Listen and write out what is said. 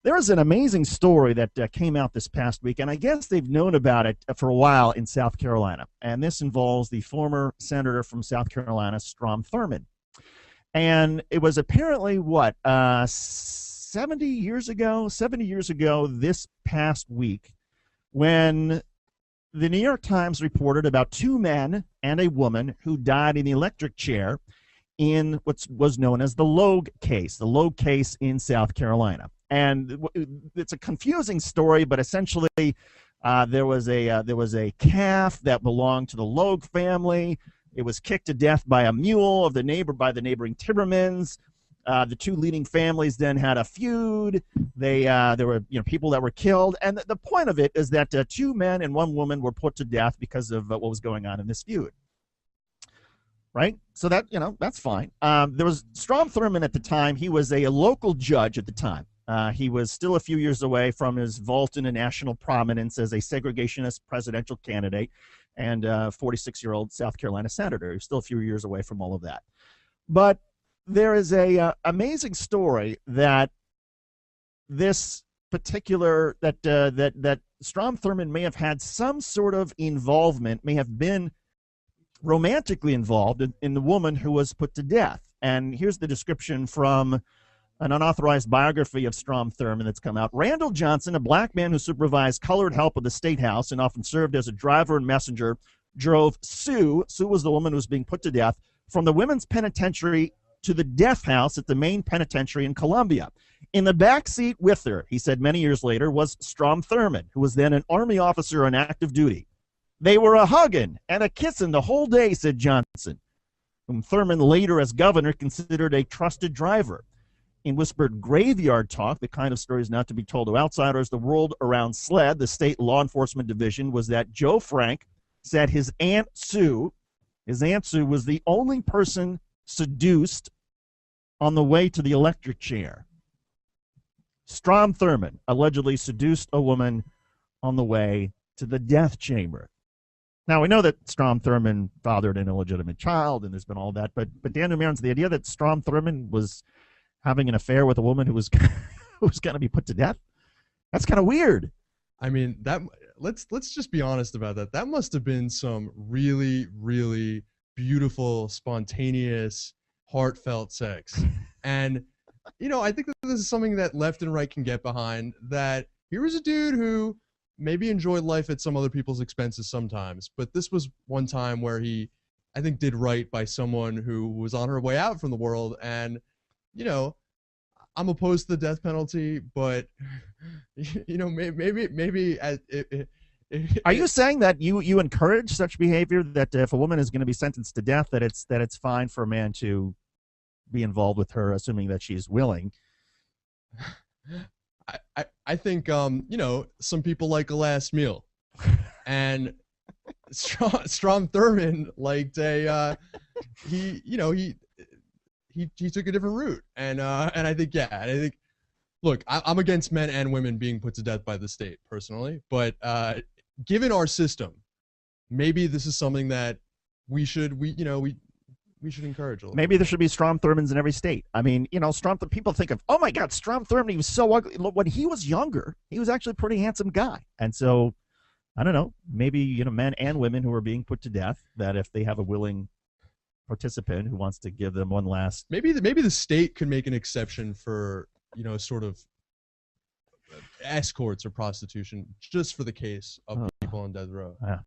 There is an amazing story that came out this past week, and I guess they've known about it for a while in South Carolina. And this involves the former senator from South Carolina, Strom Thurmond. And it was apparently, 70 years ago this past week, when the New York Times reported about two men and a woman who died in the electric chair in what was known as the Logue case in South Carolina. And it's a confusing story, but essentially there was a calf that belonged to the Logue family. It was kicked to death by a mule by the neighboring Timmermans. The two leading families then had a feud. There were people that were killed, and the point of it is that two men and one woman were put to death because of what was going on in this feud. Right? So that's fine. There was Strom Thurmond at the time. He was a local judge at the time. He was still a few years away from his vault into national prominence as a segregationist presidential candidate and 46-year-old South Carolina senator. He was still a few years away from all of that. But there is a amazing story that this particular that Strom Thurmond may have had some sort of involvement, may have been romantically involved in the woman who was put to death. And here's the description from an unauthorized biography of Strom Thurmond that's come out. Randall Johnson, a black man who supervised colored help at the State House and often served as a driver and messenger, drove Sue was the woman who was being put to death, from the women's penitentiary to the death house at the main penitentiary in Columbia. In the back seat with her, he said many years later, was Strom Thurmond, who was then an Army officer on active duty. They were a hugging and a kissing the whole day, said Johnson, whom Thurmond later as governor considered a trusted driver. In whispered graveyard talk, the kind of stories not to be told to outsiders, the world around SLED, the state law enforcement division, was that Joe Frank said his Aunt Sue was the only person seduced on the way to the electric chair. Strom Thurmond allegedly seduced a woman on the way to the death chamber. Now, we know that Strom Thurmond fathered an illegitimate child, and there's been all that, but Dan Numeron's, the idea that Strom Thurmond was having an affair with a woman who was who was going to be put to death, that's kind of weird. I mean, that let's just be honest about that. That must have been some really, really beautiful, spontaneous, heartfelt sex. And, I think that this is something that left and right can get behind, that here was a dude who maybe enjoyed life at some other people's expenses sometimes, but this was one time where he, I think, did right by someone who was on her way out from the world. And, I'm opposed to the death penalty, but, maybe Are you saying that you encourage such behavior, that if a woman is going to be sentenced to death, that it's fine for a man to be involved with her, assuming that she's willing? I think some people like a last meal, and Strom Thurmond liked he took a different route, and I think look, I'm against men and women being put to death by the state personally, but given our system, maybe this is something that we should encourage a little. Maybe there should be Strom Thurmonds in every state. I mean, people think of, oh my God, Strom Thurmond, he was so ugly. When he was younger, he was actually a pretty handsome guy. And so, I don't know, maybe, men and women who are being put to death, that if they have a willing participant who wants to give them one last. Maybe the state could make an exception for, sort of escorts or prostitution, just for the case of people on death row. Yeah.